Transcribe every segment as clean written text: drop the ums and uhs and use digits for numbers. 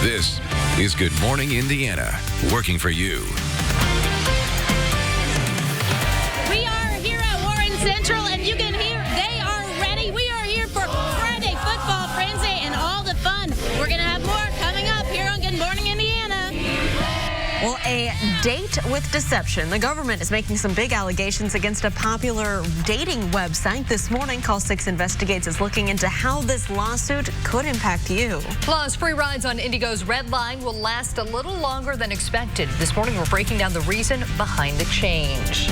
This is Good Morning Indiana, working for you. We are here at Warren Central, and you can hear they are ready. We are here for Friday Football Frenzy and all the fun. We're going to have more coming up here on Good Morning Indiana. Well, a date with deception. The government is making some big allegations against a popular dating website. This morning, Call 6 Investigates is looking into how this lawsuit could impact you. Plus, free rides on Indigo's Red Line will last a little longer than expected. This morning, we're breaking down the reason behind the change.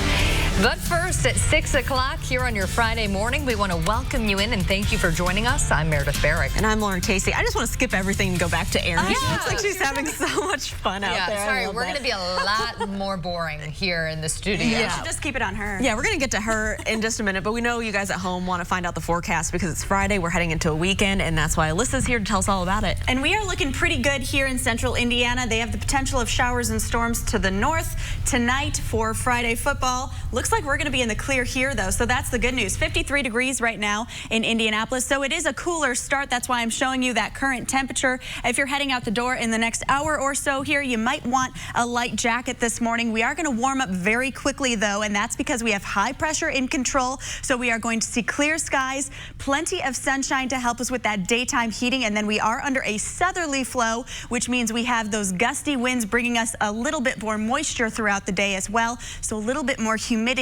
But first, at 6 o'clock here on your Friday morning, we want to welcome you in and thank you for joining us. I'm Meredith Barrick. And I'm Lauren Casey. I just want to skip everything and go back to Erin. She looks like she's having so much fun out there. Sorry, we're going to be a lot more boring here in the studio. Yeah, should just keep it on her. Yeah, we're going to get to her in just a minute, but we know you guys at home want to find out the forecast because it's Friday. We're heading into a weekend, and that's why Alyssa's here to tell us all about it. And we are looking pretty good here in central Indiana. They have the potential of showers and storms to the north tonight for Friday football. Looks like we're going to be in the clear here, though, so that's the good news. 53 degrees right now in Indianapolis, so it is a cooler start. That's why I'm showing you that current temperature. If you're heading out the door in the next hour or so here, you might want a light jacket this morning. We are going to warm up very quickly, though, and that's because we have high pressure in control, so we are going to see clear skies, plenty of sunshine to help us with that daytime heating, and then we are under a southerly flow, which means we have those gusty winds bringing us a little bit more moisture throughout the day as well, so a little bit more humidity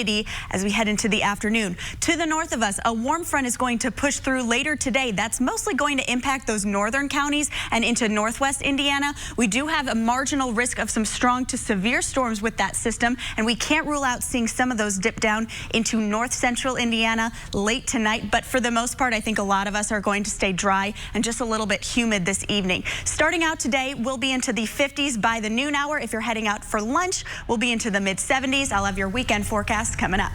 as we head into the afternoon. To the north of us, a warm front is going to push through later today. That's mostly going to impact those northern counties and into northwest Indiana. We do have a marginal risk of some strong to severe storms with that system, and we can't rule out seeing some of those dip down into north central Indiana late tonight. But for the most part, I think a lot of us are going to stay dry and just a little bit humid this evening. Starting out today, we'll be into the 50s by the noon hour. If you're heading out for lunch, we'll be into the mid 70s. I'll have your weekend forecast coming up.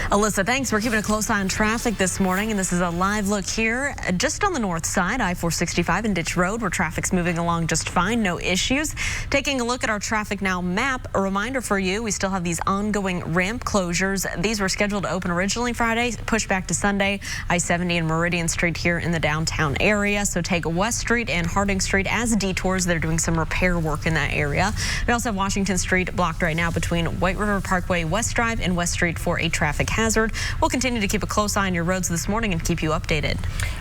Alyssa, thanks. We're keeping a close eye on traffic this morning, and this is a live look here just on the north side, I-465 and Ditch Road, where traffic's moving along just fine, no issues. Taking a look at our Traffic Now map, a reminder for you, we still have these ongoing ramp closures. These were scheduled to open originally Friday, pushed back to Sunday, I-70 and Meridian Street here in the downtown area. So take West Street and Harding Street as detours. They're doing some repair work in that area. We also have Washington Street blocked right now between White River Parkway West Drive and West Street for a traffic hazard. We'll continue to keep a close eye on your roads this morning and keep you updated.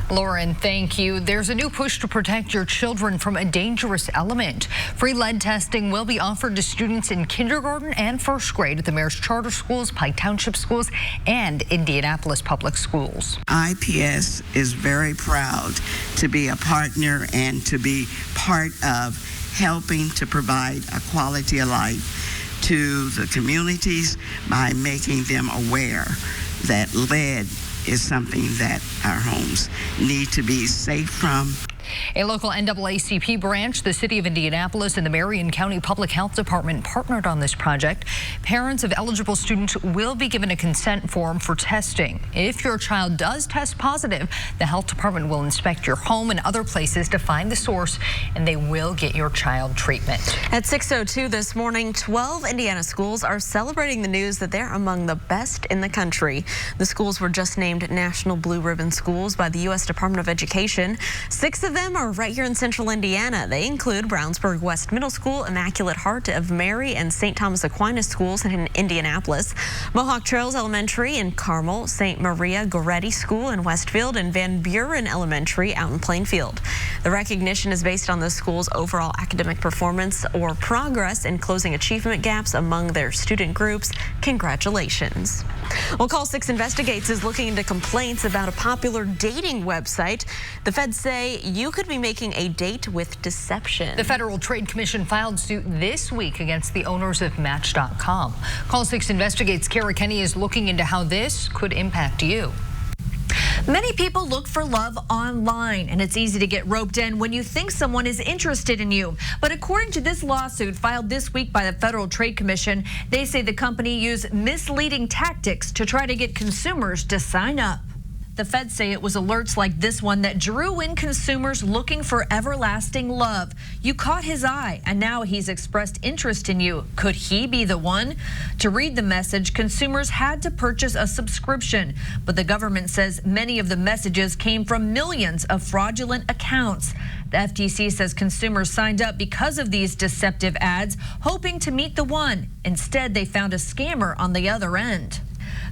Lauren, thank you. There's a new push to protect your children from a dangerous element. Free lead testing will be offered to students in kindergarten and first grade at the Mayor's Charter Schools, Pike Township Schools, and Indianapolis Public Schools. IPS is very proud to be a partner and to be part of helping to provide a quality of life to the communities by making them aware that lead is something that our homes need to be safe from. A local NAACP branch, the City of Indianapolis, and the Marion County Public Health Department partnered on this project. Parents of eligible students will be given a consent form for testing. If your child does test positive, the health department will inspect your home and other places to find the source, and they will get your child treatment. At 6:02 this morning, 12 Indiana schools are celebrating the news that they're among the best in the country. The schools were just named National Blue Ribbon Schools by the U.S. Department of Education. 6 of them are right here in central Indiana. They include Brownsburg West Middle School, Immaculate Heart of Mary, and St. Thomas Aquinas schools in Indianapolis, Mohawk Trails Elementary in Carmel, St. Maria Goretti School in Westfield, and Van Buren Elementary out in Plainfield. The recognition is based on the school's overall academic performance or progress in closing achievement gaps among their student groups. Congratulations. Well, Call 6 Investigates is looking into complaints about a popular dating website. The feds say you could be making a date with deception. The Federal Trade Commission filed suit this week against the owners of Match.com. Call 6 Investigates' Kara Kenny is looking into how this could impact you. Many people look for love online, and it's easy to get roped in when you think someone is interested in you. But according to this lawsuit filed this week by the Federal Trade Commission, they say the company used misleading tactics to try to get consumers to sign up. The feds say it was alerts like this one that drew in consumers looking for everlasting love. You caught his eye, and now he's expressed interest in you. Could he be the one? To read the message, consumers had to purchase a subscription, but the government says many of the messages came from millions of fraudulent accounts. The FTC says consumers signed up because of these deceptive ads, hoping to meet the one. Instead, they found a scammer on the other end.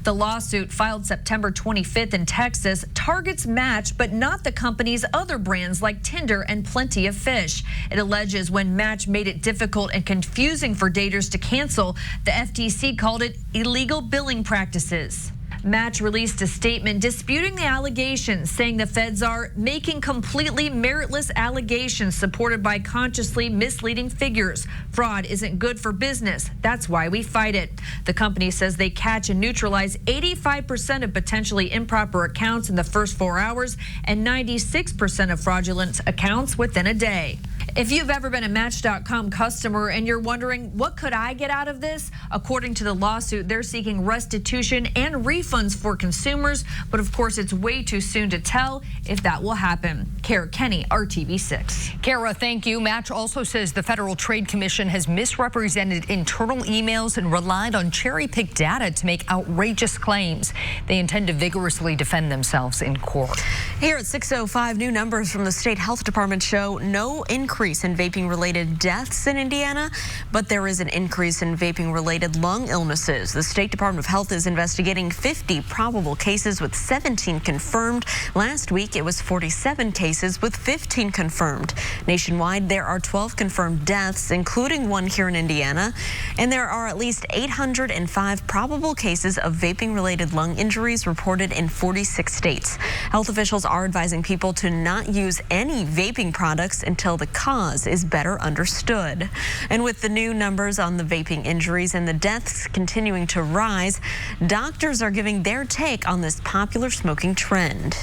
The lawsuit, filed September 25th in Texas, targets Match, but not the company's other brands like Tinder and Plenty of Fish. It alleges when Match made it difficult and confusing for daters to cancel, the FTC called it illegal billing practices. Match released a statement disputing the allegations, saying the feds are making completely meritless allegations supported by consciously misleading figures. Fraud isn't good for business. That's why we fight it. The company says they catch and neutralize 85% of potentially improper accounts in the first 4 hours and 96% of fraudulent accounts within a day. If you've ever been a Match.com customer and you're wondering, what could I get out of this? According to the lawsuit, they're seeking restitution and refunds for consumers. But of course, it's way too soon to tell if that will happen. Kara Kenny, RTV6. Kara, thank you. Match also says the Federal Trade Commission has misrepresented internal emails and relied on cherry-picked data to make outrageous claims. They intend to vigorously defend themselves in court. Here at 6:05, new numbers from the state health department show no increase in vaping-related deaths in Indiana, but there is an increase in vaping-related lung illnesses. The State Department of Health is investigating 50 probable cases with 17 confirmed. Last week, it was 47 cases with 15 confirmed. Nationwide, there are 12 confirmed deaths, including one here in Indiana, and there are at least 805 probable cases of vaping-related lung injuries reported in 46 states. Health officials are advising people to not use any vaping products until the cause is better understood. And with the new numbers on the vaping injuries and the deaths continuing to rise, doctors are giving their take on this popular smoking trend.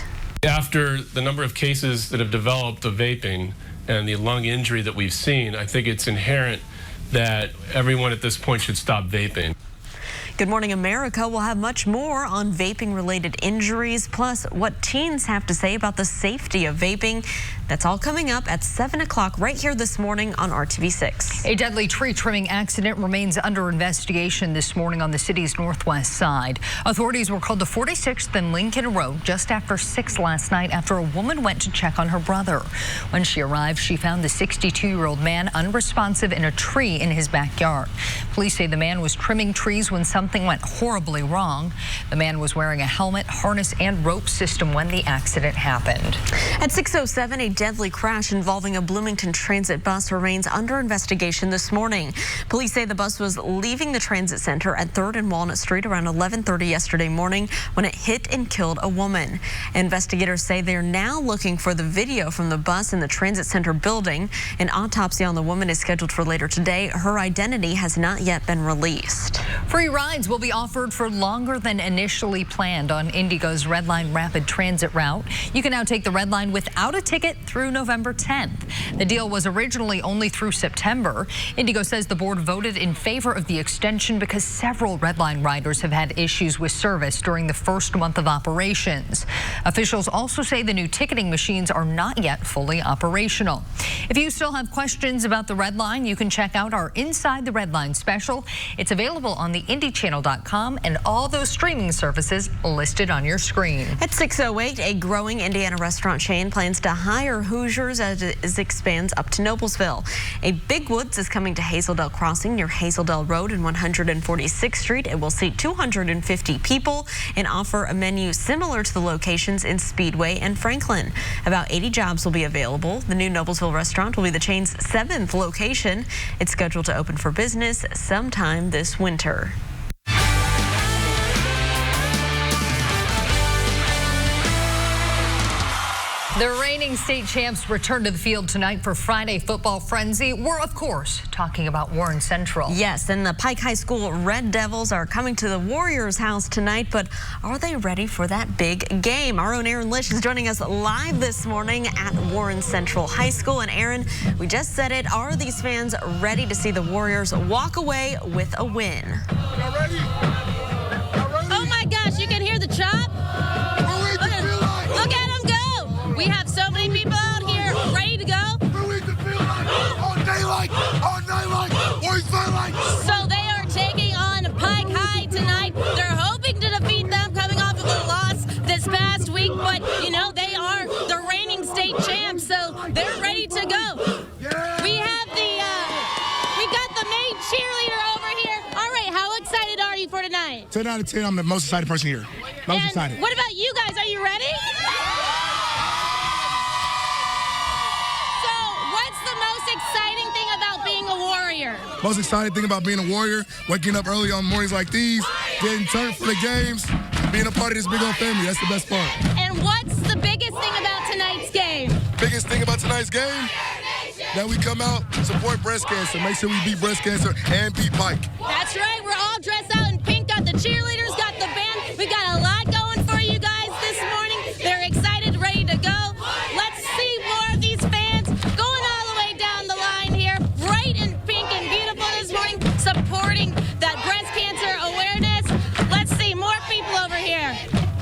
After the number of cases that have developed of vaping and the lung injury that we've seen, I think it's inherent that everyone at this point should stop vaping. Good Morning America will have much more on vaping-related injuries, plus what teens have to say about the safety of vaping. That's all coming up at 7 o'clock right here this morning on RTV6. A deadly tree trimming accident remains under investigation this morning on the city's northwest side. Authorities were called to 46th and Lincoln Road just after 6 last night after a woman went to check on her brother. When she arrived, she found the 62-year-old man unresponsive in a tree in his backyard. Police say the man was trimming trees when something went horribly wrong. The man was wearing a helmet, harness, and rope system when the accident happened. At 6:07, a deadly crash involving a Bloomington Transit bus remains under investigation this morning. Police say the bus was leaving the transit center at 3rd and Walnut Street around 11:30 yesterday morning when it hit and killed a woman. Investigators say they're now looking for the video from the bus in the transit center building. An autopsy on the woman is scheduled for later today. Her identity has not yet been released. Free rides will be offered for longer than initially planned on Indigo's Red Line Rapid Transit route. You can now take the Red Line without a ticket through November 10th. The deal was originally only through September. Indigo says the board voted in favor of the extension because several Red Line riders have had issues with service during the first month of operations. Officials also say the new ticketing machines are not yet fully operational. If you still have questions about the Red Line, you can check out our Inside the Red Line special. It's available on the IndyChannel.com and all those streaming services listed on your screen. At 6:08, a growing Indiana restaurant chain plans to hire Hoosiers as it expands up to Noblesville. A Big Woods is coming to Hazeldale Crossing near Hazeldale Road and 146th Street. It will seat 250 people and offer a menu similar to the locations in Speedway and Franklin. About 80 jobs will be available. The new Noblesville restaurant will be the chain's 7th location. It's scheduled to open for business sometime this winter. The reigning state champs return to the field tonight for Friday Football Frenzy. We're, of course, talking about Warren Central. Yes, and the Pike High School Red Devils are coming to the Warriors' house tonight, but are they ready for that big game? Our own Aaron Lish is joining us live this morning at Warren Central High School. And Aaron, we just said it, are these fans ready to see the Warriors walk away with a win? Y'all ready? Oh my gosh, you can hear the chop? Look at them go! We have so many people out here ready to go. So they are taking on Pike High tonight. They're hoping to defeat them coming off of a loss this past week, but you know, they are the reigning state champs, so they're ready to for tonight? 10 out of 10, I'm the most excited person here. Most excited. What about you guys? Are you ready? So, what's the most exciting thing about being a Warrior? Most exciting thing about being a Warrior, waking up early on mornings like these, getting turned for the games, being a part of this big old family. That's the best part. And what's the biggest thing about tonight's game? Biggest thing about tonight's game? That we come out, support breast cancer, make sure we beat breast cancer and beat Pike. That's right, we're all dressed out in pink, got the cheerleaders, got the band. We got a lot going for you guys this morning. They're excited, ready to go. Let's see more of these fans going all the way down the line here, bright and pink and beautiful this morning, supporting that breast cancer awareness. Let's see more people over here.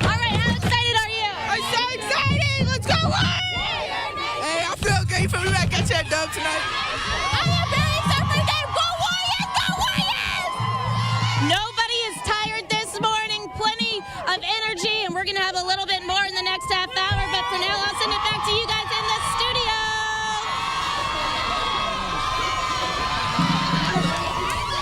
All right, how excited are you? I'm so excited! Let's go Warriors! Hey, I feel good. You feel me? I got that dub tonight. Nobody is tired this morning. Plenty of energy, and we're going to have a little bit more in the next half hour. But for now, I'll send it back to you guys in the studio.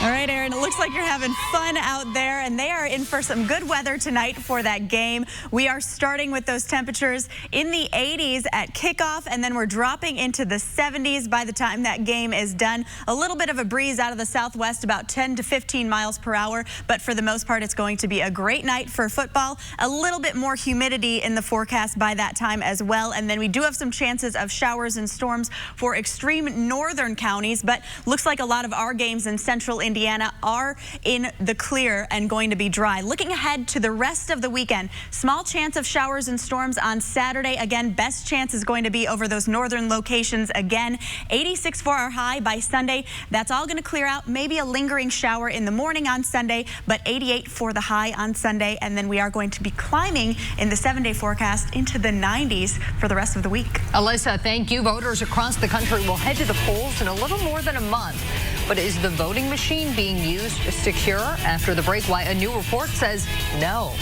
All right, Aaron, it looks like you're having fun out there, and they are in for some good weather tonight for that game. We are starting with those temperatures in the 80s at kickoff, and then we're dropping into the 70s by the time that game is done. A little bit of a breeze out of the southwest, about 10 to 15 miles per hour, but for the most part, it's going to be a great night for football. A little bit more humidity in the forecast by that time as well, and then we do have some chances of showers and storms for extreme northern counties, but looks like a lot of our games in central Indiana are in the clear and going to be dry. Looking ahead to the rest of the weekend, small chance of showers and storms on Saturday. Again, best chance is going to be over those northern locations again. 86 for our high by Sunday. That's all going to clear out. Maybe a lingering shower in the morning on Sunday, but 88 for the high on Sunday. And then we are going to be climbing in the 7-day forecast into the 90s for the rest of the week. Alyssa, thank you. Voters across the country will head to the polls in a little more than a month. But is the voting machine being used secure? After the break, why a new report says no.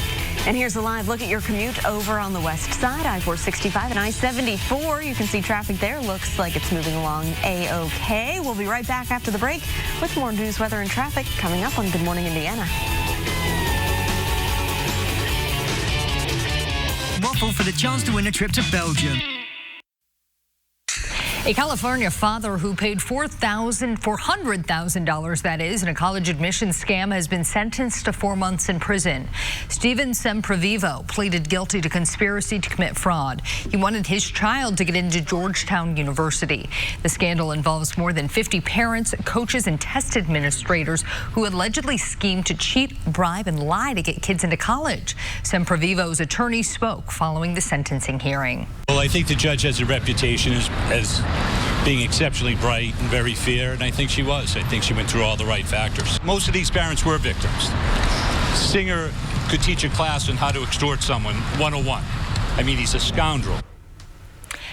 And here's a live look at your commute over on the west side, I-465 and I-74. You can see traffic there. Looks like it's moving along A-OK. We'll be right back after the break with more news, weather, and traffic coming up on Good Morning Indiana. Waffle for the chance to win a trip to Belgium. A California father who paid $400,000, that is, in a college admissions scam has been sentenced to 4 months in prison. Steven Semprevivo pleaded guilty to conspiracy to commit fraud. He wanted his child to get into Georgetown University. The scandal involves more than 50 parents, coaches, and test administrators who allegedly schemed to cheat, bribe, and lie to get kids into college. Semprevivo's attorney spoke following the sentencing hearing. Well, I think the judge has a reputation as being exceptionally bright and very fair, and I think she was. I think she went through all the right factors. Most of these parents were victims. Singer could teach a class on how to extort someone 101. I mean, he's a scoundrel.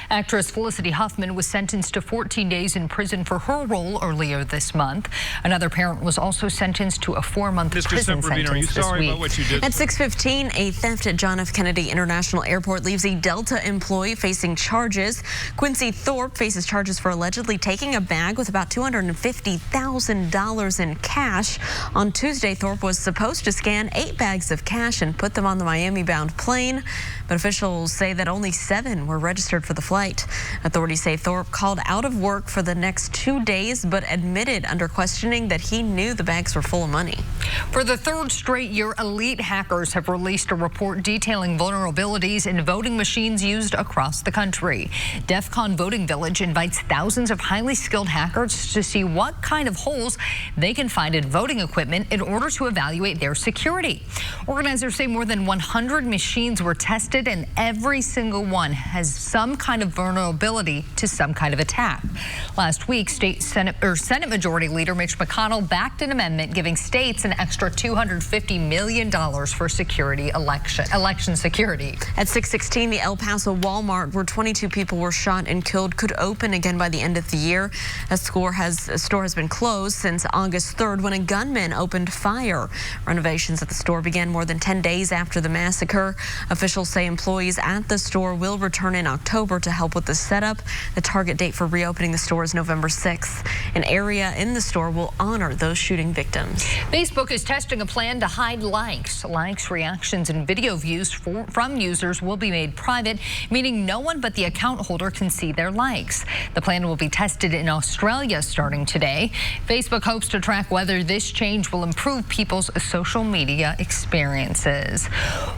Actress Felicity Huffman was sentenced to 14 days in prison for her role earlier this month. Another parent was also sentenced to a 4-month prison sentence are you this sorry week. about what you did? At 6:15, a theft at John F. Kennedy International Airport leaves a Delta employee facing charges. Quincy Thorpe faces charges for allegedly taking a bag with about $250,000 in cash. On Tuesday, Thorpe was supposed to scan 8 bags of cash and put them on the Miami-bound plane, but officials say that only 7 were registered for the flight. Authorities say Thorpe called out of work for the next 2 days, but admitted under questioning that he knew the bags were full of money. For the 3rd straight year, elite hackers have released a report detailing vulnerabilities in voting machines used across the country. DEF CON Voting Village invites thousands of highly skilled hackers to see what kind of holes they can find in voting equipment in order to evaluate their security. Organizers say more than 100 machines were tested, and every single one has some kind of vulnerability to some kind of attack. Last week, Senate Majority Leader Mitch McConnell backed an amendment giving states an extra $250 million for election security. At 6:16, the El Paso Walmart, where 22 people were shot and killed, could open again by the end of the year. A store has been closed since August 3rd when a gunman opened fire. Renovations at the store began more than 10 days after the massacre. Officials say employees at the store will return in October to help with the setup. The target date for reopening the store is November 6th. An area in the store will honor those shooting victims. Facebook is testing a plan to hide likes. Likes, reactions, and video views from users will be made private, meaning no one but the account holder can see their likes. The plan will be tested in Australia starting today. Facebook hopes to track whether this change will improve people's social media experiences.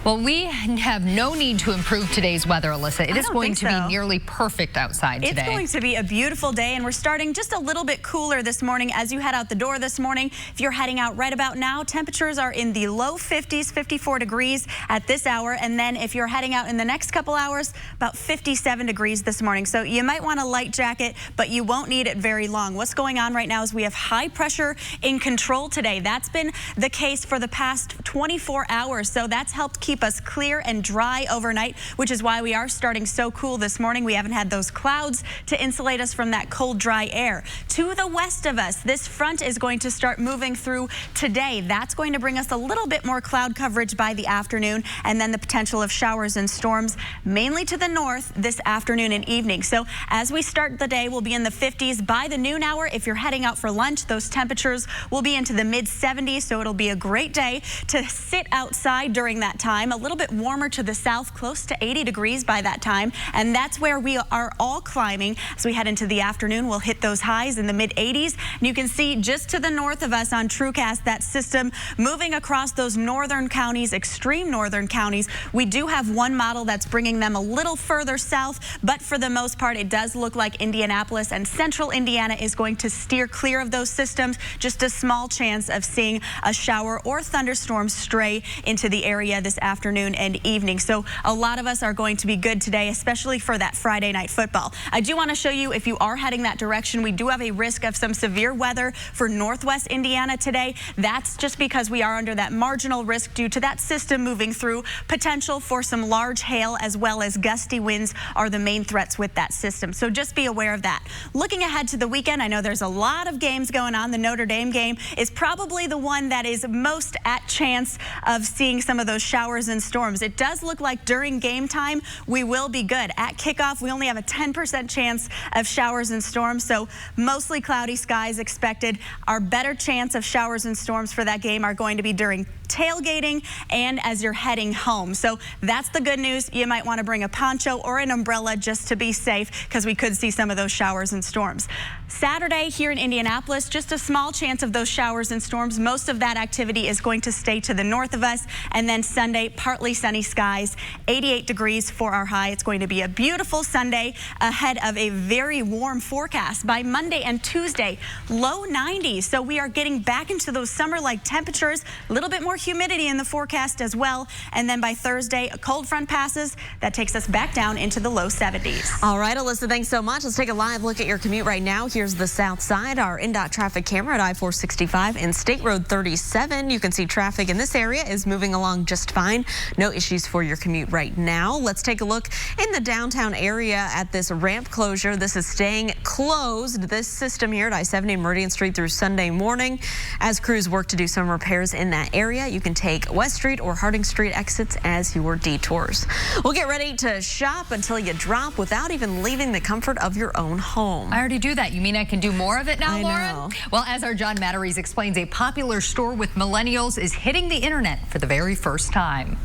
Well, we have no need to improve today's weather, Alyssa. It is going to be nearly perfect outside today. It's going to be a beautiful day, and we're starting just a little bit cooler this morning as you head out the door this morning. If you're heading out right about now, temperatures are in the low 50s, 54 degrees at this hour. And then if you're heading out in the next couple hours, about 57 degrees this morning. So you might want a light jacket, but you won't need it very long. What's going on right now is we have high pressure in control today. That's been the case for the past 24 hours. So that's helped keep us clear and dry overnight, which is why we are starting so cool this morning. We haven't had those clouds to insulate us from that cold, dry air. To the west of us, this front is going to start moving through today. That's going to bring us a little bit more cloud coverage by the afternoon, and then the potential of showers and storms mainly to the north this afternoon and evening. So as we start the day, we'll be in the 50s by the noon hour. If you're heading out for lunch, those temperatures will be into the mid 70s. So it'll be a great day to sit outside during that time. A little bit warmer to the south, close to 80 degrees by that time. And that's where we are all climbing. As we head into the afternoon, we'll hit those highs in the mid 80s. And you can see just to the north of us on TrueCast, that system moving across those northern counties, extreme northern counties. We do have one model that's bringing them a little further south, but for the most part, it does look like Indianapolis and central Indiana is going to steer clear of those systems. Just a small chance of seeing a shower or thunderstorm stray into the area this afternoon and evening. So a lot of us are going to be good today, especially for that Friday night football. I do want to show you, if you are heading that direction, we do have a risk of some severe weather for northwest Indiana today. That's just because we are under that marginal risk due to that system moving through. Potential for some large hail as well as gusty winds are the main threats with that system. So just be aware of that. Looking ahead to the weekend, I know there's a lot of games going on. The Notre Dame game is probably the one that is most at chance of seeing some of those showers and storms. It does look like during game time, we will be good. At kickoff, we only have a 10% chance of showers and storms, so mostly cloudy skies expected. Our better chance of showers and storms for that game are going to be during tailgating and as you're heading home. So that's the good news. You might want to bring a poncho or an umbrella just to be safe, because we could see some of those showers and storms. Saturday here in Indianapolis, just a small chance of those showers and storms. Most of that activity is going to stay to the north of us. And then Sunday, partly sunny skies, 88 degrees for our high. It's going to be a beautiful Sunday ahead of a very warm forecast. By Monday and Tuesday, low 90s. So we are getting back into those summer-like temperatures, a little bit more humidity in the forecast as well. And then by Thursday, a cold front passes. That takes us back down into the low 70s. All right, Alyssa, thanks so much. Let's take a live look at your commute right now. Here's the south side, our INDOT traffic camera at I-465 and State Road 37. You can see traffic in this area is moving along just fine. No issues for your commute right now. Let's take a look in the downtown area at this ramp closure. This is staying closed, this system here at I-70 Meridian Street through Sunday morning. As crews work to do some repairs in that area, you can take West Street or Harding Street exits as your detours. We'll get ready to shop until you drop without even leaving the comfort of your own home. I already do that. You mean I can do more of it now, I Lauren? know. Well, as our John Matteries explains, a popular store with millennials is hitting the internet for the very first time.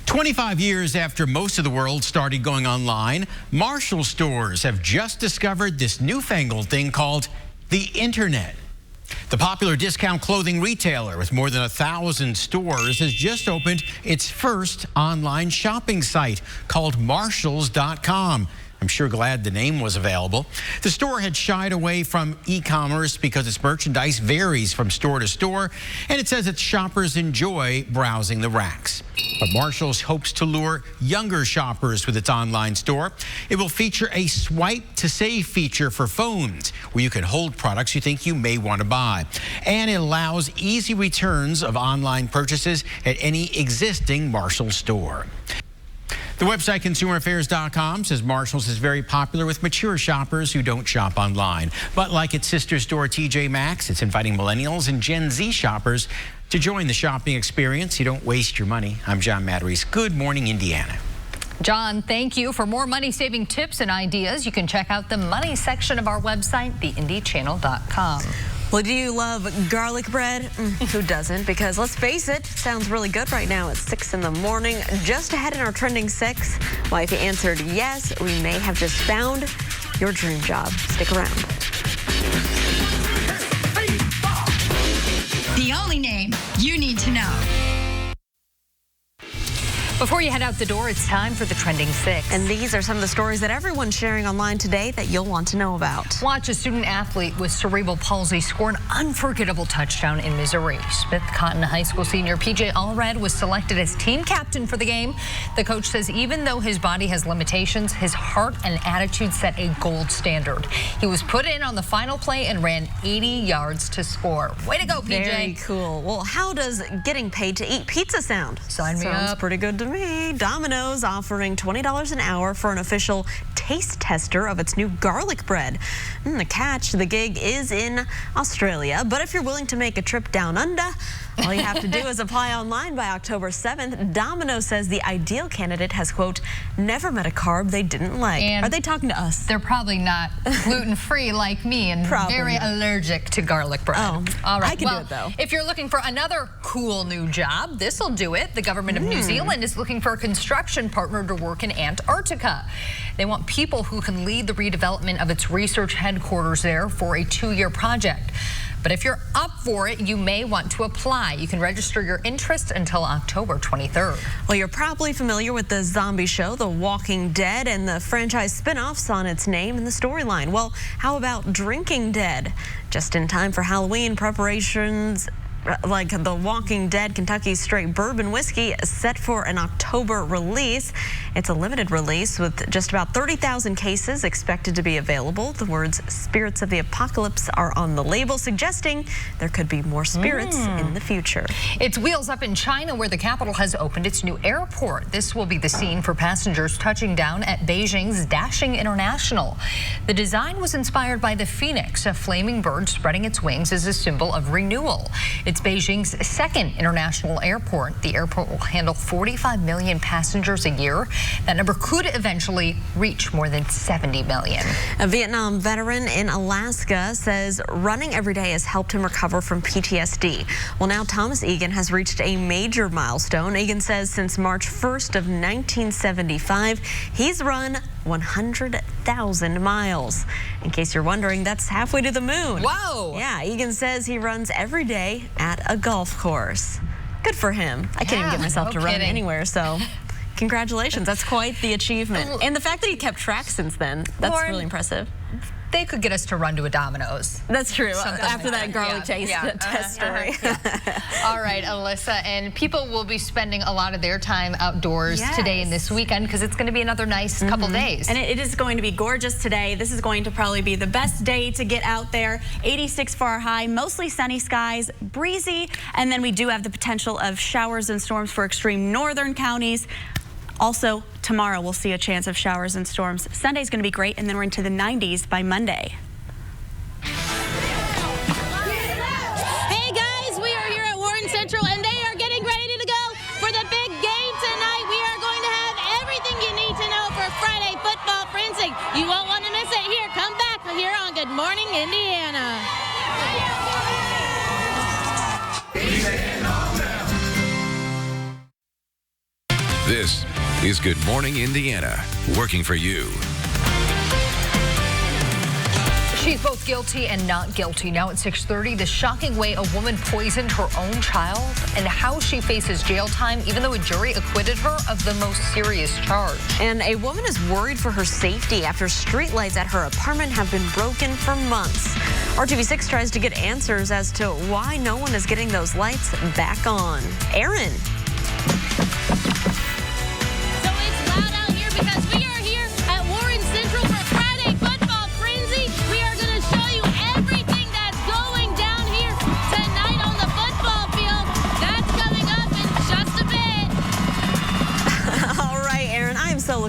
25 years after most of the world started going online, Marshall stores have just discovered this newfangled thing called the internet. The popular discount clothing retailer with more than 1,000 stores has just opened its first online shopping site called Marshalls.com. I'm sure glad the name was available. The store had shied away from e-commerce because its merchandise varies from store to store, and it says its shoppers enjoy browsing the racks. But Marshalls hopes to lure younger shoppers with its online store. It will feature a swipe to save feature for phones, where you can hold products you think you may want to buy. And it allows easy returns of online purchases at any existing Marshalls store. The website ConsumerAffairs.com says Marshalls is very popular with mature shoppers who don't shop online. But like its sister store TJ Maxx, it's inviting millennials and Gen Z shoppers to join the shopping experience. You don't waste your money. I'm John Matteries. Good morning, Indiana. John, thank you. For more money-saving tips and ideas, you can check out the money section of our website, theindychannel.com. Well, do you love garlic bread? Who doesn't? Because let's face it, sounds really good right now at 6 in the morning. Just ahead in our Trending 6, well, if you answered yes, we may have just found your dream job. Stick around. The only name you need to know. Before you head out the door, it's time for the Trending 6. And these are some of the stories that everyone's sharing online today that you'll want to know about. Watch a student athlete with cerebral palsy score an unforgettable touchdown in Missouri. Smith Cotton High School senior PJ Allred was selected as team captain for the game. The coach says even though his body has limitations, his heart and attitude set a gold standard. He was put in on the final play and ran 80 yards to score. Way to go, PJ. Very cool. Well, how does getting paid to eat pizza sound? Sign me up. Sounds pretty good to me. Domino's offering $20 an hour for an official taste tester of its new garlic bread. The catch, the gig is in Australia, but if you're willing to make a trip down under, all you have to do is apply online by October 7th. Domino's says the ideal candidate has, quote, never met a carb they didn't like. And are they talking to us? They're probably not gluten-free like me and very allergic to garlic bread. Oh, all right. I can do it, though. If you're looking for another cool new job, this will do it. The government of New Zealand is looking for a construction partner to work in Antarctica. They want people who can lead the redevelopment of its research headquarters there for a 2-year project. But if you're up for it, you may want to apply. You can register your interest until October 23rd. Well, you're probably familiar with the zombie show, The Walking Dead, and the franchise spin-offs on its name and the storyline. Well, how about Drinking Dead? Just in time for Halloween preparations, like The Walking Dead Kentucky Straight Bourbon Whiskey is set for an October release. It's a limited release with just about 30,000 cases expected to be available. The words Spirits of the Apocalypse are on the label, suggesting there could be more spirits in the future. It's wheels up in China, where the capital has opened its new airport. This will be the scene for passengers touching down at Beijing's Dashing International. The design was inspired by the phoenix, a flaming bird spreading its wings as a symbol of renewal. It's Beijing's second international airport. The airport will handle 45 million passengers a year. That number could eventually reach more than 70 million. A Vietnam veteran in Alaska says running every day has helped him recover from PTSD. Well, now Thomas Egan has reached a major milestone. Egan says since March 1st of 1975, he's run 100,000 miles. In case you're wondering, that's halfway to the moon. Whoa! Yeah, Egan says he runs every day at a golf course. Good for him. I can't even get myself to run anywhere, so congratulations. That's quite the achievement. And the fact that he kept track since then, that's really impressive. They could get us to run to a Domino's. That's true. After that garlic taste test story. All right, Alyssa, and people will be spending a lot of their time outdoors today and this weekend because it's going to be another nice couple days. And it is going to be gorgeous today. This is going to probably be the best day to get out there. 86 for our high, mostly sunny skies, breezy, and then we do have the potential of showers and storms for extreme northern counties. Also, tomorrow we'll see a chance of showers and storms. Sunday's going to be great, and then we're into the 90s by Monday. Hey guys, we are here at Warren Central, and they are getting ready to go for the big game tonight. We are going to have everything you need to know for Friday Football Frenzy. You won't want to miss it. Here, come back here on Good Morning Indiana. This is Good Morning Indiana, working for you. She's both guilty and not guilty. Now at 6:30, the shocking way a woman poisoned her own child and how she faces jail time, even though a jury acquitted her of the most serious charge. And a woman is worried for her safety after streetlights at her apartment have been broken for months. RTV6 tries to get answers as to why no one is getting those lights back on. Aaron.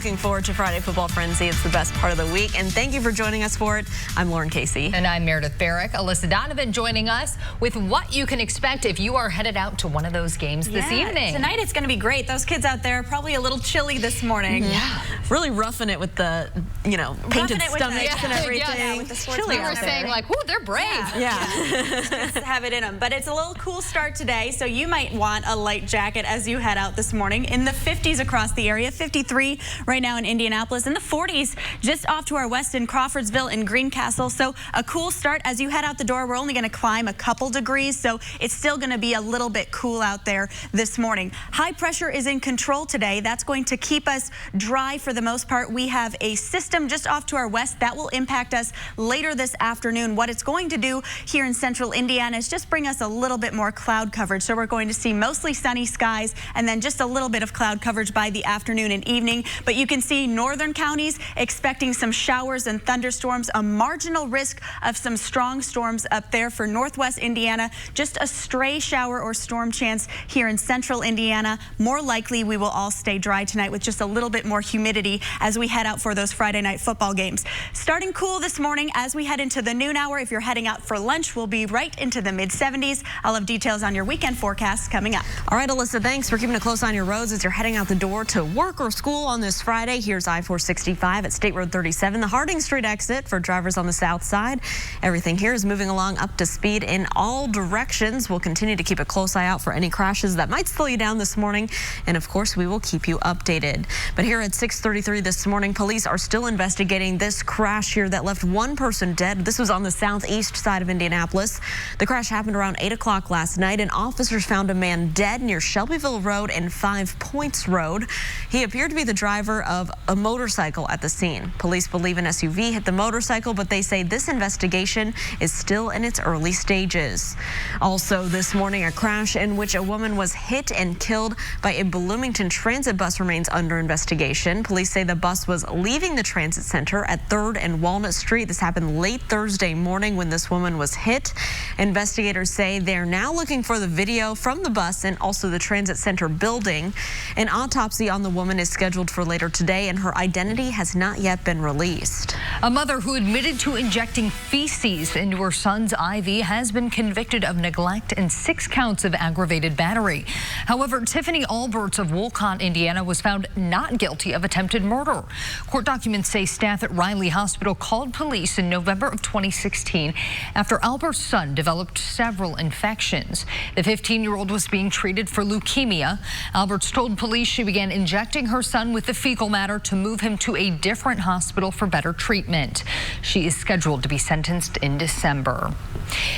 looking forward to Friday Football Frenzy. It's the best part of the week, and thank you for joining us for it. I'm Lauren Casey. And I'm Meredith Barrick. Alyssa Donovan joining us with what you can expect if you are headed out to one of those games this evening. Tonight it's going to be great. Those kids out there are probably a little chilly this morning. Yeah. Really roughing it with the, painted stomachs and everything. Yeah, with the chilly. We were saying like, whoo, they're brave. Just to have it in them. But it's a little cool start today, so you might want a light jacket as you head out this morning. In the 50s across the area, 53 right now in Indianapolis, in the 40s just off to our west in Crawfordsville and Greencastle. So a cool start as you head out the door. We're only going to climb a couple degrees, so it's still going to be a little bit cool out there this morning. High pressure is in control today. That's going to keep us dry for the most part. We have a system just off to our west that will impact us later this afternoon. What it's going to do here in central Indiana is just bring us a little bit more cloud coverage. So we're going to see mostly sunny skies and then just a little bit of cloud coverage by the afternoon and evening. But you can see northern counties expecting some showers and thunderstorms, a marginal risk of some strong storms up there for northwest Indiana. Just a stray shower or storm chance here in central Indiana. More likely we will all stay dry tonight with just a little bit more humidity as we head out for those Friday night football games. Starting cool this morning as we head into the noon hour. If you're heading out for lunch, we'll be right into the mid-70s. I'll have details on your weekend forecast coming up. All right, Alyssa, thanks for keeping a close eye on your roads as you're heading out the door to work or school on this Friday. Here's I-465 at State Road 37, the Harding Street exit for drivers on the south side. Everything here is moving along up to speed in all directions. We'll continue to keep a close eye out for any crashes that might slow you down this morning. And of course, we will keep you updated. But here at 6:33 this morning, police are still investigating this crash here that left one person dead. This was on the southeast side of Indianapolis. The crash happened around 8 o'clock last night, and officers found a man dead near Shelbyville Road and 5 Points Road. He appeared to be the driver of a motorcycle at the scene. Police believe an SUV hit the motorcycle, but they say this investigation is still in its early stages. Also this morning, a crash in which a woman was hit and killed by a Bloomington transit bus remains under investigation. Police say the bus was leaving the transit center at 3rd and Walnut Street. This happened late Thursday morning when this woman was hit. Investigators say they're now looking for the video from the bus and also the transit center building. An autopsy on the woman is scheduled for later today, and her identity has not yet been released. A mother who admitted to injecting feces into her son's IV has been convicted of neglect and 6 counts of aggravated battery. However, Tiffany Alberts of Wolcott, Indiana, was found not guilty of attempted murder. Court documents say staff at Riley Hospital called police in November of 2016 after Albert's son developed several infections. The 15-year-old was being treated for leukemia. Alberts told police she began injecting her son with the fecal matter to move him to a different hospital for better treatment. She is scheduled to be sentenced in December.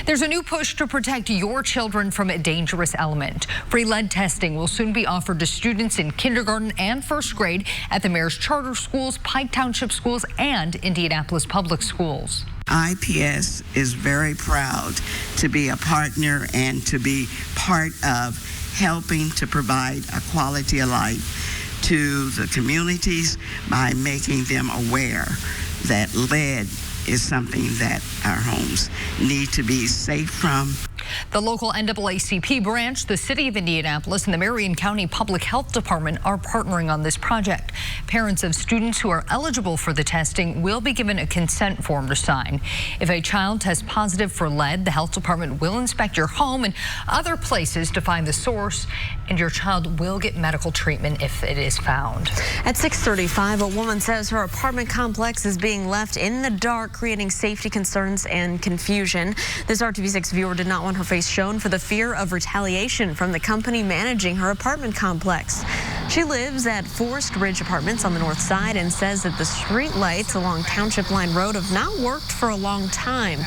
There's a new push to protect your children from a dangerous element. Free lead testing will soon be offered to students in kindergarten and 1st grade at the mayor's charter schools, Pike Township schools, and Indianapolis public schools. IPS is very proud to be a partner and to be part of helping to provide a quality of life to the communities by making them aware that lead is something that our homes need to be safe from. The local NAACP branch, the City of Indianapolis, and the Marion County Public Health Department are partnering on this project. Parents of students who are eligible for the testing will be given a consent form to sign. If a child tests positive for lead, the health department will inspect your home and other places to find the source, and your child will get medical treatment if it is found. At 6:35, a woman says her apartment complex is being left in the dark, creating safety concerns and confusion. This RTV6 viewer did not want her face shown for the fear of retaliation from the company managing her apartment complex. She lives at Forest Ridge Apartments on the north side and says that the street lights along Township Line Road have not worked for a long time.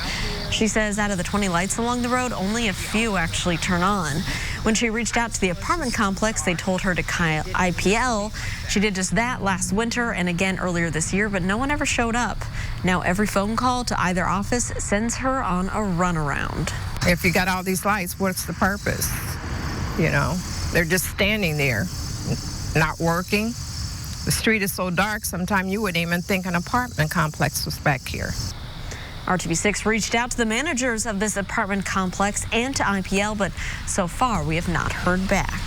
She says out of the 20 lights along the road, only a few actually turn on. When she reached out to the apartment complex, they told her to call IPL. She did just that last winter and again earlier this year, but no one ever showed up. Now every phone call to either office sends her on a runaround. If you got all these lights, what's the purpose? You know, they're just standing there, not working. The street is so dark, sometimes you wouldn't even think an apartment complex was back here. RTV6 reached out to the managers of this apartment complex and to IPL, but so far we have not heard back.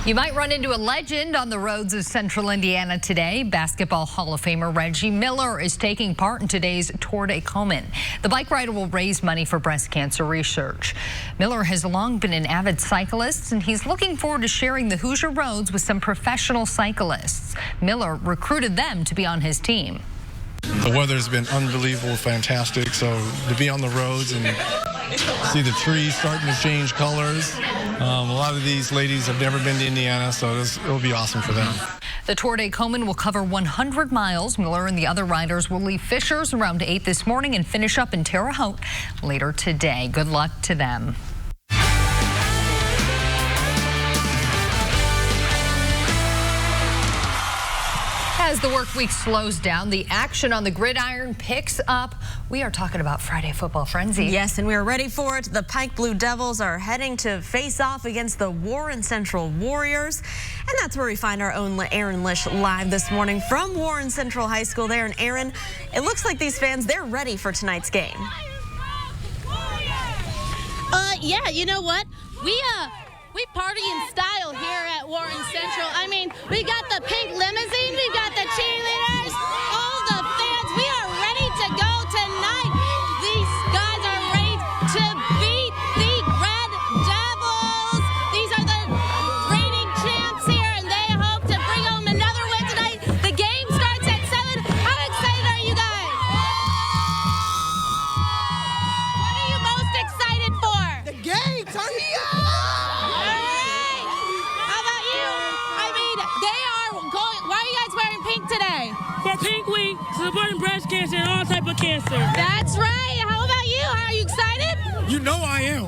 You might run into a legend on the roads of central Indiana today. Basketball Hall of Famer Reggie Miller is taking part in today's Tour de Komen. The bike rider will raise money for breast cancer research. Miller has long been an avid cyclist, and he's looking forward to sharing the Hoosier roads with some professional cyclists. Miller recruited them to be on his team. The weather's been unbelievable, fantastic. So to be on the roads and see the trees starting to change colors. A lot of these ladies have never been to Indiana, so it'll be awesome for them. The Tour de Komen will cover 100 miles. Miller and the other riders will leave Fishers around 8 this morning and finish up in Terre Haute later today. Good luck to them. As the work week slows down, the action on the gridiron picks up. We are talking about Friday Football Frenzy. Yes, and we are ready for it. The Pike Blue Devils are heading to face off against the Warren Central Warriors. And that's where we find our own Aaron Lish live this morning from Warren Central High School there. And Aaron, it looks like these fans, they're ready for tonight's game. Yeah, you know what? We party in style here at Warren Central. I mean, we got the pink limousine, we got the cheerleaders, all the fans. We are ready to go tonight. These guys are ready to beat the Red Devils. These are the reigning champs here, and they hope to bring home another win tonight. The game starts at 7. How excited are you guys? What are you most excited for? The game, turn me up! Today for Pink Week, supporting breast cancer and all type of cancer. That's right. How about you? Are you excited? You know I am.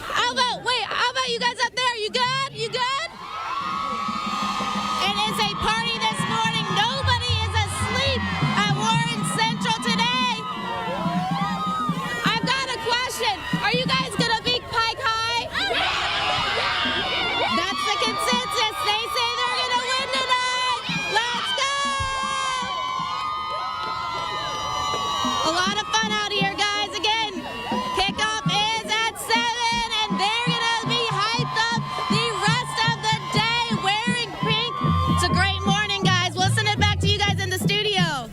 How about you guys up there? You good? You good? It is a party this morning. Nobody is asleep at Warren Central today. I've got a question. Are you guys gonna beat Pike High? That's the consensus. They say they're gonna win tonight. Let's go! A lot of fun out here, guys. Again, kickoff is at 7, and they're going to be hyped up the rest of the day wearing pink. It's a great morning, guys. We'll send it back to you guys in the studio.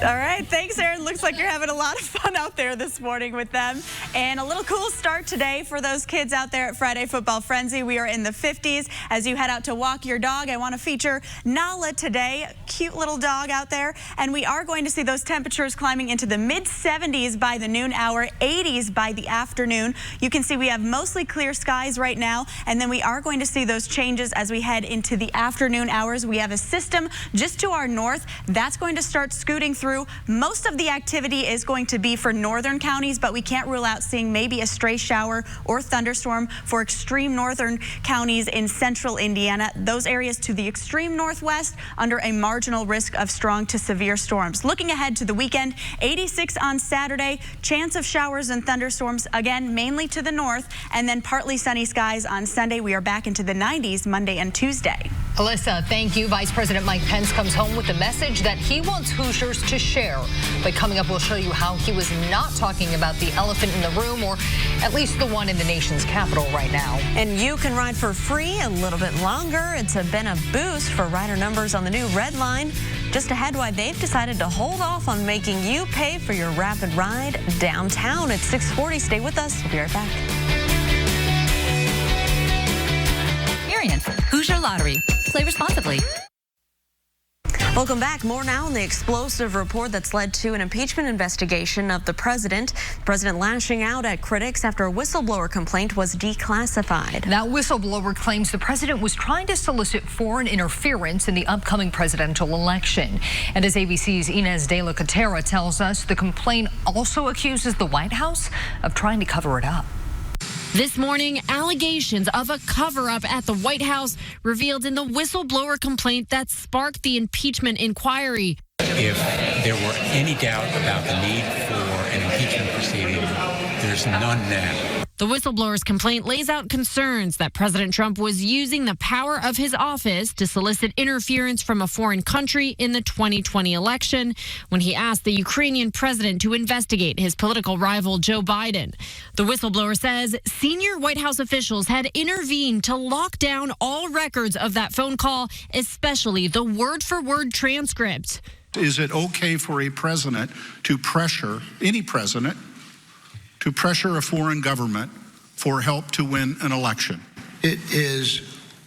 All right, thanks, Aaron. Looks like you're having a lot of fun out there this morning with them. And a little cool start today for those kids out there at Friday Football Frenzy. We are in the 50s. As you head out to walk your dog, I want to feature Nala today. Cute little dog out there. And we are going to see those temperatures climbing into the mid-70s by the noon hour, 80s by the afternoon. You can see we have mostly clear skies right now. And then we are going to see those changes as we head into the afternoon hours. We have a system just to our north that's going to start scooting through. Most of the activity is going to be for northern counties, but we can't rule out seeing maybe a stray shower or thunderstorm for extreme northern counties in central Indiana. Those areas to the extreme northwest under a marginal risk of strong to severe storms. Looking ahead to the weekend, 86 on Saturday, chance of showers and thunderstorms again mainly to the north, and then partly sunny skies on Sunday. We are back into the 90s Monday and Tuesday. Alyssa, thank you. Vice President Mike Pence comes home with the message that he wants Hoosiers to share. But coming up, we'll show you how he was not talking about the elephant in the room, or at least the one in the nation's capital right now. And you can ride for free a little bit longer. It's been a boost for rider numbers on the new Red Line. Just ahead, why they've decided to hold off on making you pay for your rapid ride downtown at 6:40. Stay with us. We'll be right back. Experience Hoosier Lottery. Play responsibly. Welcome back. More now on the explosive report that's led to an impeachment investigation of the president. The president lashing out at critics after a whistleblower complaint was declassified. That whistleblower claims the president was trying to solicit foreign interference in the upcoming presidential election. And as ABC's Inez de la Catera tells us, the complaint also accuses the White House of trying to cover it up. This morning, allegations of a cover-up at the White House revealed in the whistleblower complaint that sparked the impeachment inquiry. If there were any doubt about the need for an impeachment proceeding, there's none now. The whistleblower's complaint lays out concerns that President Trump was using the power of his office to solicit interference from a foreign country in the 2020 election when he asked the Ukrainian president to investigate his political rival Joe Biden. The whistleblower says senior White House officials had intervened to lock down all records of that phone call, especially the word-for-word transcript. Is it okay for a president to pressure, any president, to pressure a foreign government for help to win an election? It is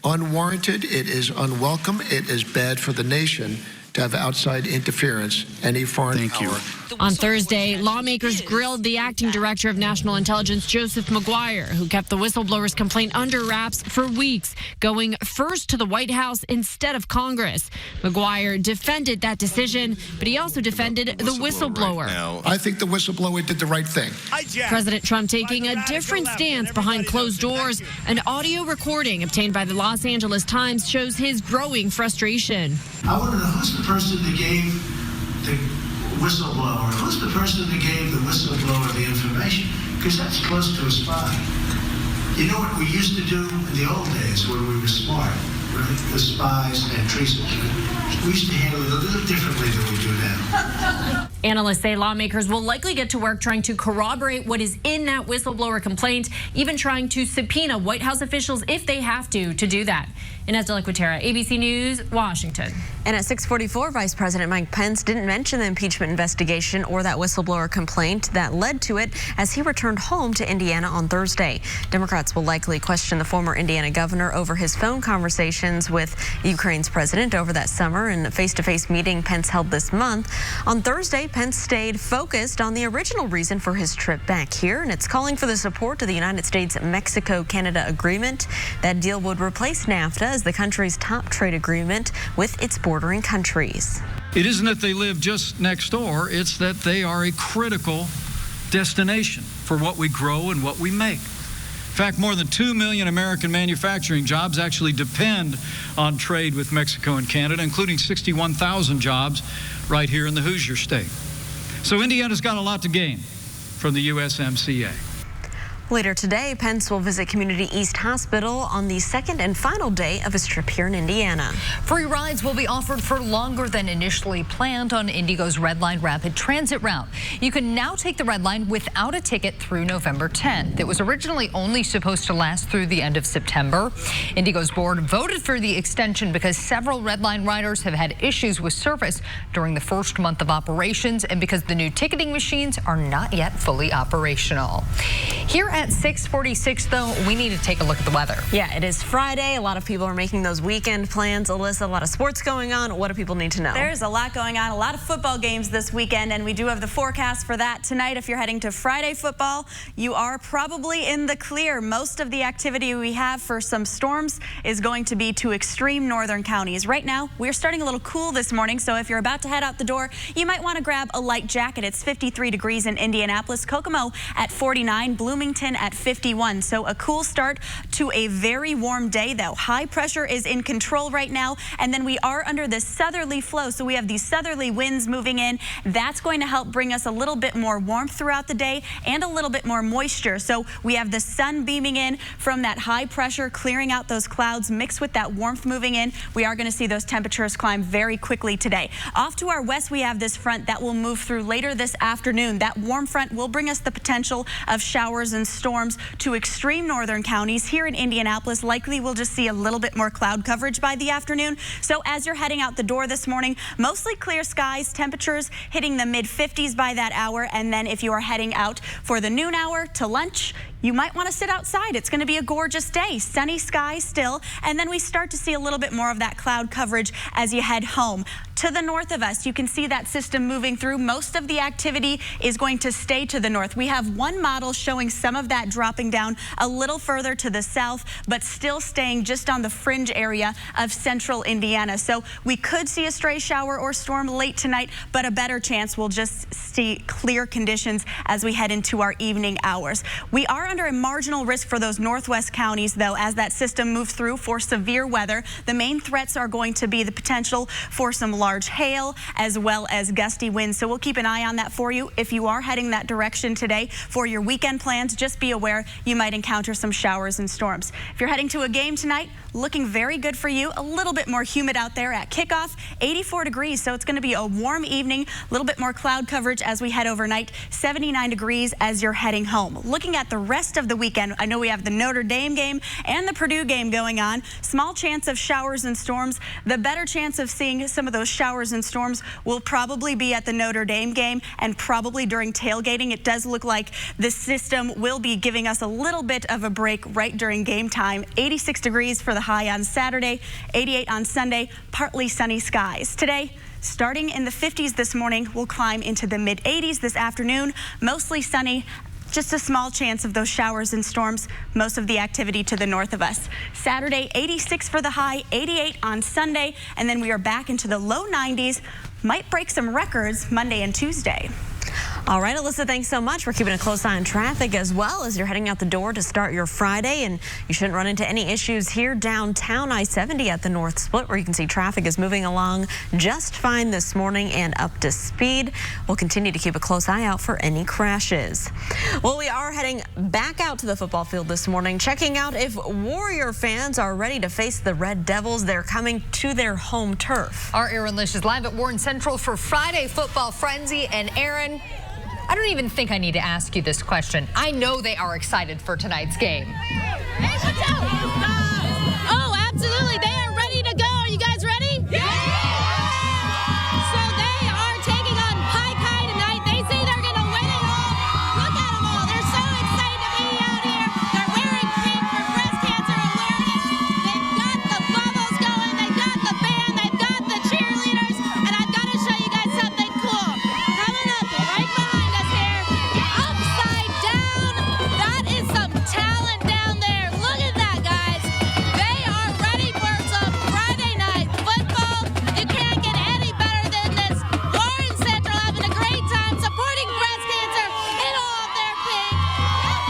unwarranted, it is unwelcome, it is bad for the nation to have outside interference, any foreign power. On Thursday, lawmakers grilled the acting director of national intelligence, Joseph Maguire, who kept the whistleblower's complaint under wraps for weeks, going first to the White House instead of Congress. Maguire defended that decision, but he also defended the whistleblower. I think the whistleblower did the right thing. President Trump taking a different stance behind closed doors. An audio recording obtained by the Los Angeles Times shows his growing frustration. I want to know who's the person that gave the whistleblower, who's the person that gave the whistleblower the information, because that's close to a spy. You know what we used to do in the old days when we were smart, right? The spies and treason. We used to handle it a little differently than we do now. Analysts say lawmakers will likely get to work trying to corroborate what is in that whistleblower complaint, even trying to subpoena White House officials if they have to do that. Inez de la Cuetara, ABC News, Washington. And at 6:44, Vice President Mike Pence didn't mention the impeachment investigation or that whistleblower complaint that led to it as he returned home to Indiana on Thursday. Democrats will likely question the former Indiana governor over his phone conversations with Ukraine's president over that summer in a face-to-face meeting Pence held this month. On Thursday, Pence stayed focused on the original reason for his trip back here, and it's calling for the support of the United States-Mexico-Canada agreement. That deal would replace NAFTA as the country's top trade agreement with its bordering countries. It isn't that they live just next door, it's that they are a critical destination for what we grow and what we make. In fact, more than 2 million American manufacturing jobs actually depend on trade with Mexico and Canada, including 61,000 jobs right here in the Hoosier State. So Indiana's got a lot to gain from the USMCA. Later today, Pence will visit Community East Hospital on the second and final day of his trip here in Indiana. Free rides will be offered for longer than initially planned on Indigo's Red Line Rapid Transit route. You can now take the Red Line without a ticket through November 10th. It was originally only supposed to last through the end of September. Indigo's board voted for the extension because several Red Line riders have had issues with service during the first month of operations and because the new ticketing machines are not yet fully operational. Here at 6:46, though, we need to take a look at the weather. Yeah, it is Friday. A lot of people are making those weekend plans. Alyssa, a lot of sports going on. What do people need to know? There's a lot going on, a lot of football games this weekend, and we do have the forecast for that tonight. If you're heading to Friday football, you are probably in the clear. Most of the activity we have for some storms is going to be to extreme northern counties. Right now, we're starting a little cool this morning, so if you're about to head out the door, you might want to grab a light jacket. It's 53 degrees in Indianapolis, Kokomo at 49, Bloomington at 51. So a cool start to a very warm day, though. High pressure is in control right now, and then we are under this southerly flow. So we have these southerly winds moving in. That's going to help bring us a little bit more warmth throughout the day and a little bit more moisture. So we have the sun beaming in from that high pressure, clearing out those clouds mixed with that warmth moving in. We are going to see those temperatures climb very quickly today. Off to our west, we have this front that will move through later this afternoon. That warm front will bring us the potential of showers and storms to extreme northern counties. Here in Indianapolis, likely we'll just see a little bit more cloud coverage by the afternoon. So as you're heading out the door this morning, mostly clear skies, temperatures hitting the mid-50s by that hour. And then if you are heading out for the noon hour to lunch, you might want to sit outside. It's going to be a gorgeous day. Sunny skies still. And then we start to see a little bit more of that cloud coverage as you head home. To the north of us, you can see that system moving through. Most of the activity is going to stay to the north. We have one model showing some of that dropping down a little further to the south, but still staying just on the fringe area of central Indiana. So we could see a stray shower or storm late tonight, but a better chance we'll just see clear conditions as we head into our evening hours. We are under a marginal risk for those northwest counties, though, as that system moves through for severe weather. The main threats are going to be the potential for some large hail as well as gusty winds. So we'll keep an eye on that for you. If you are heading that direction today for your weekend plans, just be aware you might encounter some showers and storms. If you're heading to a game tonight, looking very good for you. A little bit more humid out there at kickoff, 84 degrees. So it's going to be a warm evening, a little bit more cloud coverage as we head overnight, 79 degrees as you're heading home. Looking at the rest of the weekend, I know we have the Notre Dame game and the Purdue game going on. Small chance of showers and storms. The better chance of seeing some of those showers and storms will probably be at the Notre Dame game and probably during tailgating. It does look like the system will be giving us a little bit of a break right during game time. 86 degrees for the high on Saturday, 88 on Sunday, partly sunny skies. Today, starting in the 50s this morning, we'll climb into the mid-80s this afternoon, mostly sunny. Just a small chance of those showers and storms, most of the activity to the north of us. Saturday, 86 for the high, 88 on Sunday, and then we are back into the low 90s. Might break some records Monday and Tuesday. All right, Alyssa, thanks so much. We're keeping a close eye on traffic as well as you're heading out the door to start your Friday, and you shouldn't run into any issues here downtown I-70 at the North Split, where you can see traffic is moving along just fine this morning and up to speed. We'll continue to keep a close eye out for any crashes. Well, we are heading back out to the football field this morning, checking out if Warrior fans are ready to face the Red Devils. They're coming to their home turf. Our Aaron Lish is live at Warren Central for Friday Football Frenzy. And Aaron, I don't even think I need to ask you this question. I know they are excited for tonight's game. Oh, absolutely. They are ready to go. Are you guys ready? Yeah! So they are taking on Pike High tonight. They say they're going to win it all. Look at them all. They're so excited to be out here. They're wearing pink for breast cancer awareness. They've got the bubbles going. They've got the band. They've got the cheerleaders. And I've got to show you guys something cool. Coming up right behind us here. Upside down. That is some talent down there. Look at that, guys. They are ready for some Friday night football. You can't get any better than this. Warren Central having a great time supporting breast cancer in all of their pink.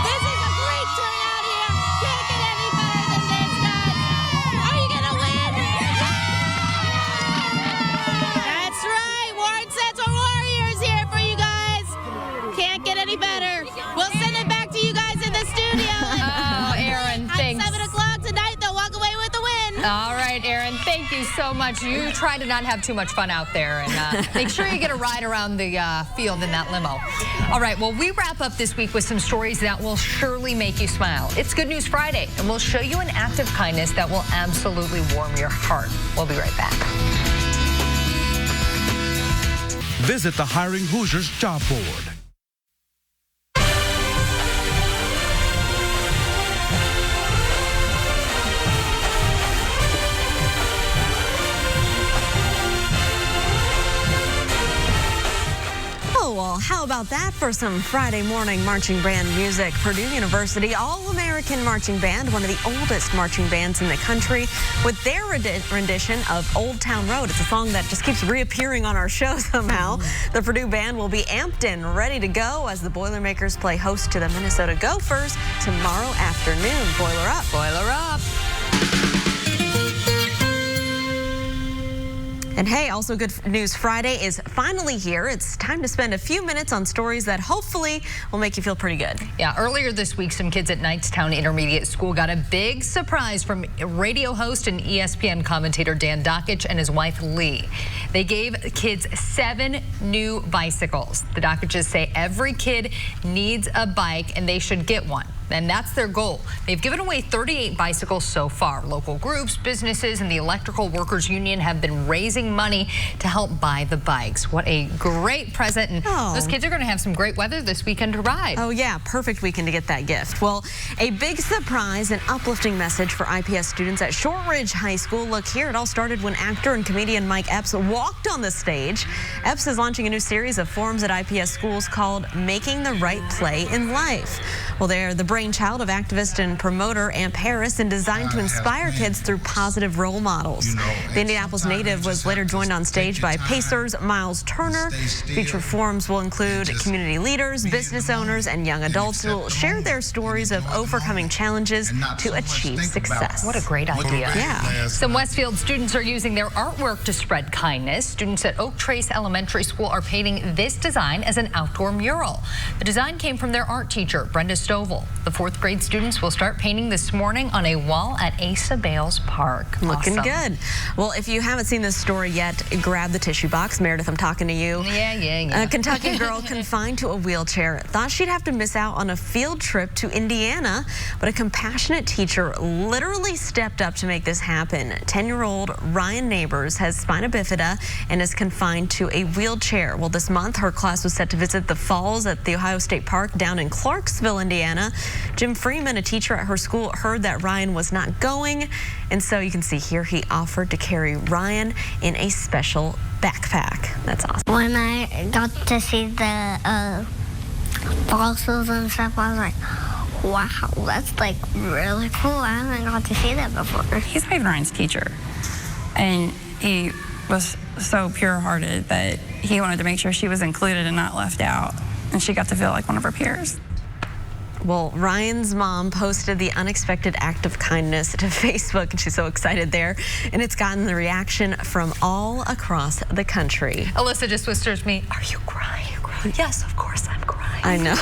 This is a great turnout here. Can't get any better than this, guys. Are you going to win? That's right. Warren Central Warriors here for you guys. Can't get any better. We'll send it back to you guys in the studio. Oh, Aaron, thanks. At 7 o'clock tonight, they'll walk away with the win. All right, Aaron, thank you so much. You try to not have too much fun out there, and make sure you get a ride around the field in that limo. All right, well, we wrap up this week with some stories that will surely make you smile. It's Good News Friday, and we'll show you an act of kindness that will absolutely warm your heart. We'll be right back. Visit the Hiring Hoosiers job board. Oh, well, how about that for some Friday morning marching band music? Purdue University All-American Marching Band, one of the oldest marching bands in the country, with their rendition of Old Town Road. It's a song that just keeps reappearing on our show somehow. The Purdue band will be amped and ready to go as the Boilermakers play host to the Minnesota Gophers tomorrow afternoon. Boiler up. Boiler up. And hey, also Good News Friday is finally here. It's time to spend a few minutes on stories that hopefully will make you feel pretty good. Yeah, earlier this week, some kids at Knightstown Intermediate School got a big surprise from radio host and ESPN commentator Dan Dakich and his wife Lee. They gave kids 7 new bicycles. The Dakiches say every kid needs a bike and they should get one. And that's their goal. They've given away 38 bicycles so far. Local groups, businesses, and the Electrical Workers Union have been raising money to help buy the bikes. What a great present. And those kids are going to have some great weather this weekend to ride. Oh, yeah. Perfect weekend to get that gift. Well, a big surprise and uplifting message for IPS students at Shortridge High School. Look here. It all started when actor and comedian Mike Epps walked on the stage. Epps is launching a new series of forums at IPS schools called Making the Right Play in Life. Well, the brainchild of activist and promoter Aunt Paris and designed to inspire kids through positive role models. The Indianapolis native was later joined on stage by Pacers Miles Turner. Featured forums will include community leaders, business owners, and young adults who will share their stories of overcoming challenges to achieve success. What a great idea. Yeah. Some Westfield students are using their artwork to spread kindness. Students at Oak Trace Elementary School are painting this design as an outdoor mural. The design came from their art teacher, Brenda Stovall. The 4th grade students will start painting this morning on a wall at Asa Bales Park. Looking good. Well, if you haven't seen this story yet, grab the tissue box. Meredith, I'm talking to you. Yeah. A Kentucky girl confined to a wheelchair thought she'd have to miss out on a field trip to Indiana, but a compassionate teacher literally stepped up to make this happen. 10-year-old Ryan Neighbors has spina bifida and is confined to a wheelchair. Well, this month, her class was set to visit the falls at the Ohio State Park down in Clarksville, Indiana. Jim Freeman, a teacher at her school, heard that Ryan was not going, and so you can see here he offered to carry Ryan in a special backpack. That's awesome. When I got to see the fossils and stuff, I was like, wow, that's like really cool. I haven't got to see that before. He's not even Ryan's teacher, and he was so pure-hearted that he wanted to make sure she was included and not left out, and she got to feel like one of her peers. Well, Ryan's mom posted the unexpected act of kindness to Facebook, and she's so excited there. And it's gotten the reaction from all across the country. Alyssa just whispers to me, "Are you crying? Yes, of course I'm crying." I know.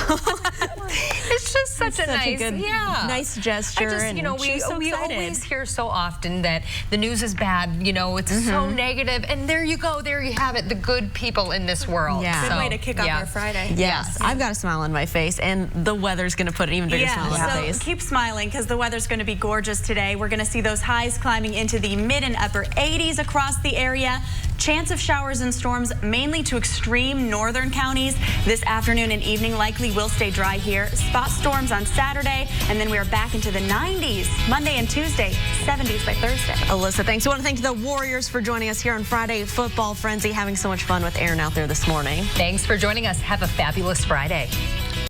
It's just such a nice, nice gesture. I just, and we always hear so often that the news is bad. It's so negative, and there you go, there you have it. The good people in this world. Yeah, good way to kick off our Friday. Yes, I've got a smile on my face, and the weather's going to put an even bigger smile on my face. Keep smiling because the weather's going to be gorgeous today. We're going to see those highs climbing into the mid and upper 80s across the area. Chance of showers and storms mainly to extreme northern counties this afternoon and evening. Likely will stay dry here. Spot storms on Saturday, and then we are back into the 90s Monday and Tuesday, 70s by Thursday. Alyssa, thanks. I want to thank the Warriors for joining us here on Friday Football Frenzy. Having so much fun with Aaron out there this morning. Thanks for joining us. Have a fabulous Friday.